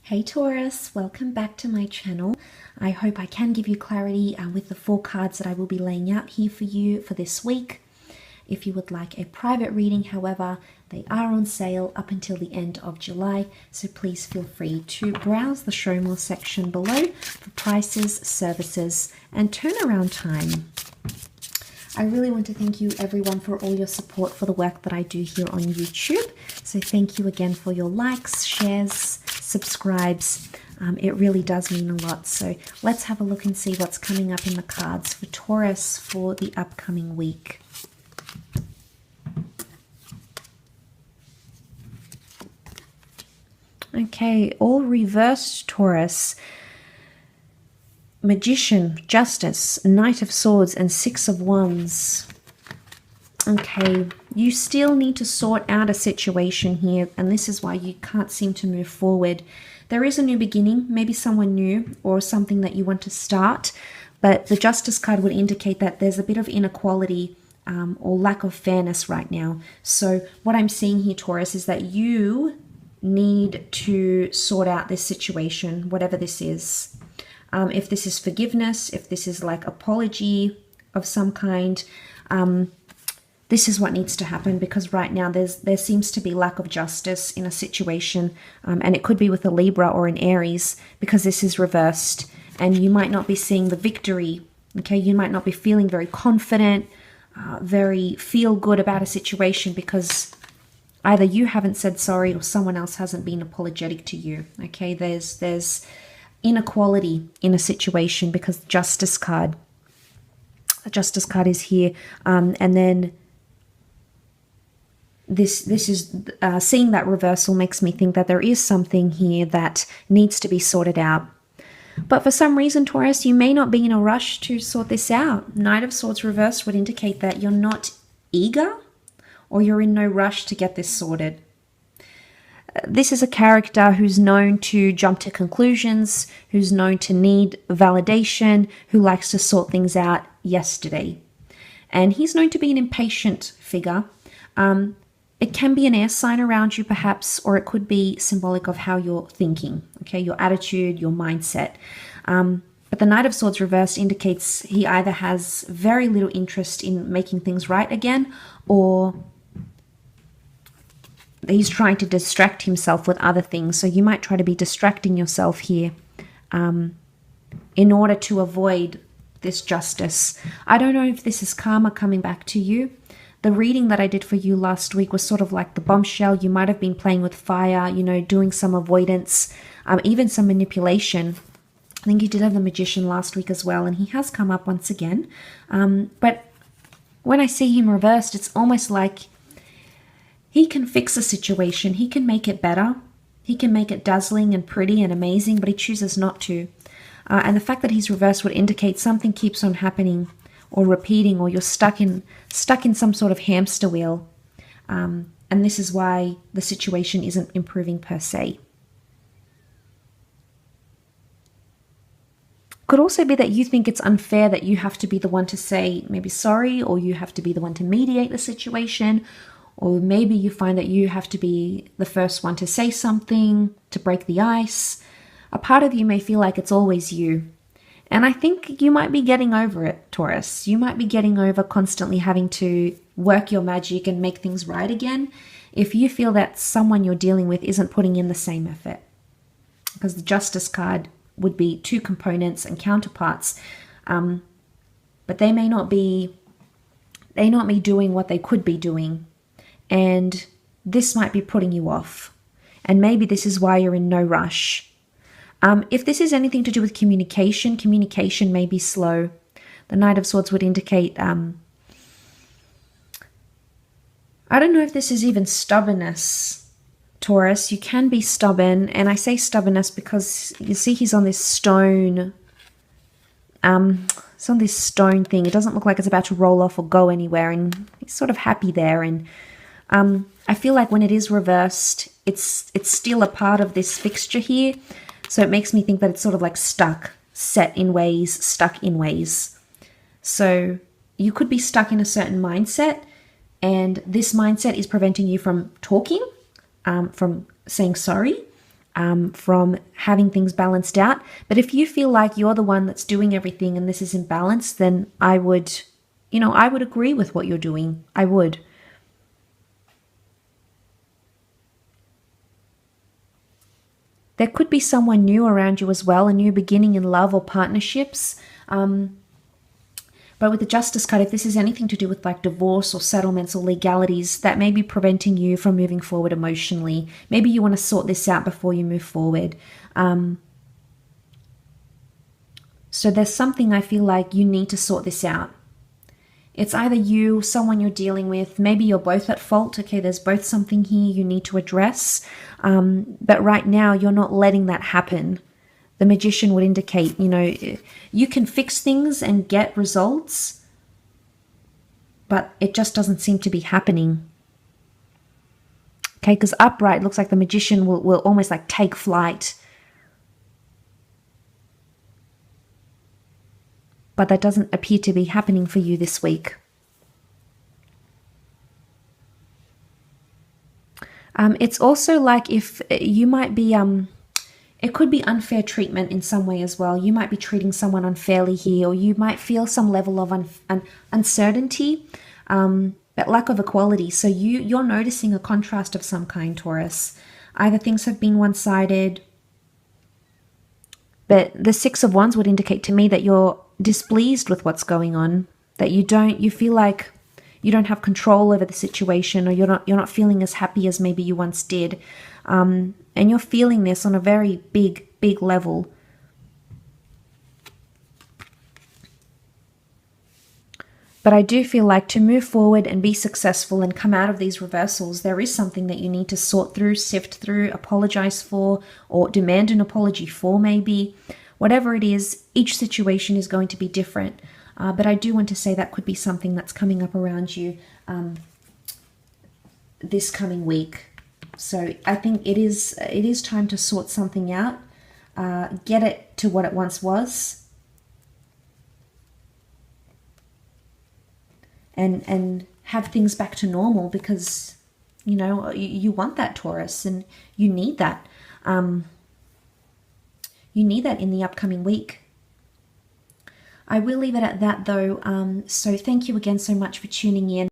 Hey Taurus, welcome back to my channel. I hope I can give you clarity with the 4 cards that I will be laying out here for you for this week. If you would like a private reading, however, they are on sale up until the end of July, so please feel free to browse the show more section below for prices, services, and turnaround time. I really want to thank you everyone for all your support for the work that I do here on YouTube. So thank you again for your likes, shares, subscribes. It really does mean a lot. So let's have a look and see what's coming up in the cards for Taurus for the upcoming week. Okay, all reversed, Taurus. Magician, Justice, Knight of Swords, and Six of Wands. Okay, you still need to sort out a situation here, and this is why you can't seem to move forward. There is a new beginning, maybe someone new or something that you want to start, but the Justice card would indicate that there's a bit of inequality or lack of fairness right now. So what I'm seeing here, Taurus, is that you need to sort out this situation, whatever this is. If this is forgiveness, if this is like apology of some kind, this is what needs to happen, because right now there seems to be lack of justice in a situation, and it could be with a Libra or an Aries, because this is reversed and you might not be seeing the victory. Okay, you might not be feeling very confident, very feel good about a situation, because either you haven't said sorry or someone else hasn't been apologetic to you. Okay, there's inequality in a situation because the Justice card is here, and then this is seeing that reversal makes me think that there is something here that needs to be sorted out. But for some reason, Taurus, you may not be in a rush to sort this out. Knight of Swords reversed would indicate that you're not eager or you're in no rush to get this sorted. This is a character who's known to jump to conclusions, who's known to need validation, who likes to sort things out yesterday. And he's known to be an impatient figure. It can be an air sign around you perhaps, or it could be symbolic of how you're thinking, okay, your attitude, your mindset. But the Knight of Swords reversed indicates he either has very little interest in making things right again, or he's trying to distract himself with other things. So you might try to be distracting yourself here in order to avoid this justice. I don't know if this is karma coming back to you. The reading that I did for you last week was sort of like the bombshell. You might have been playing with fire, you know, doing some avoidance, even some manipulation. I think you did have the Magician last week as well, and he has come up once again. But when I see him reversed, it's almost like he can fix a situation. He can make it better. He can make it dazzling and pretty and amazing, but he chooses not to. And the fact that he's reversed would indicate something keeps on happening or repeating, or you're stuck in some sort of hamster wheel. And this is why the situation isn't improving per se. Could also be that you think it's unfair that you have to be the one to say maybe sorry, or you have to be the one to mediate the situation. Or maybe you find that you have to be the first one to say something, to break the ice. A part of you may feel like it's always you. And I think you might be getting over it, Taurus. You might be getting over constantly having to work your magic and make things right again if you feel that someone you're dealing with isn't putting in the same effort. Because the Justice card would be 2 components and counterparts. But they may not be doing what they could be doing. And this might be putting you off. And maybe this is why you're in no rush. If this is anything to do with communication may be slow. The Knight of Swords would indicate, I don't know if this is even stubbornness, Taurus. You can be stubborn, and I say stubbornness because you see he's on this stone. It's on this stone thing. It doesn't look like it's about to roll off or go anywhere, and he's sort of happy there. And I feel like when it is reversed, it's still a part of this fixture here. So it makes me think that it's sort of like stuck in ways. So you could be stuck in a certain mindset, and this mindset is preventing you from talking, from saying sorry, from having things balanced out. But if you feel like you're the one that's doing everything and this is imbalanced, then I would, I would agree with what you're doing. I would. There could be someone new around you as well, a new beginning in love or partnerships. But with the Justice card, if this is anything to do with like divorce or settlements or legalities, that may be preventing you from moving forward emotionally. Maybe you want to sort this out before you move forward. So there's something I feel like you need to sort this out. It's either you, someone you're dealing with, maybe you're both at fault. Okay, there's both something here you need to address. But right now, you're not letting that happen. The Magician would indicate, you can fix things and get results, but it just doesn't seem to be happening. Okay, because upright looks like the Magician will almost like take flight. But that doesn't appear to be happening for you this week. It's also like if you might be... it could be unfair treatment in some way as well. You might be treating someone unfairly here, or you might feel some level of uncertainty, but lack of equality. So you're noticing a contrast of some kind, Taurus. Either things have been one-sided, but the Six of Wands would indicate to me that you're displeased with what's going on, that you feel like you don't have control over the situation, or you're not feeling as happy as maybe you once did. And you're feeling this on a very big level. But I do feel like to move forward and be successful and come out of these reversals, there is something that you need to sort through, sift through, apologize for, or demand an apology for maybe. Whatever it is, each situation is going to be different. But I do want to say that could be something that's coming up around you this coming week. So I think it is time to sort something out, get it to what it once was, and have things back to normal, because you want that, Taurus, and you need that. You need that in the upcoming week. I will leave it at that though. So thank you again so much for tuning in.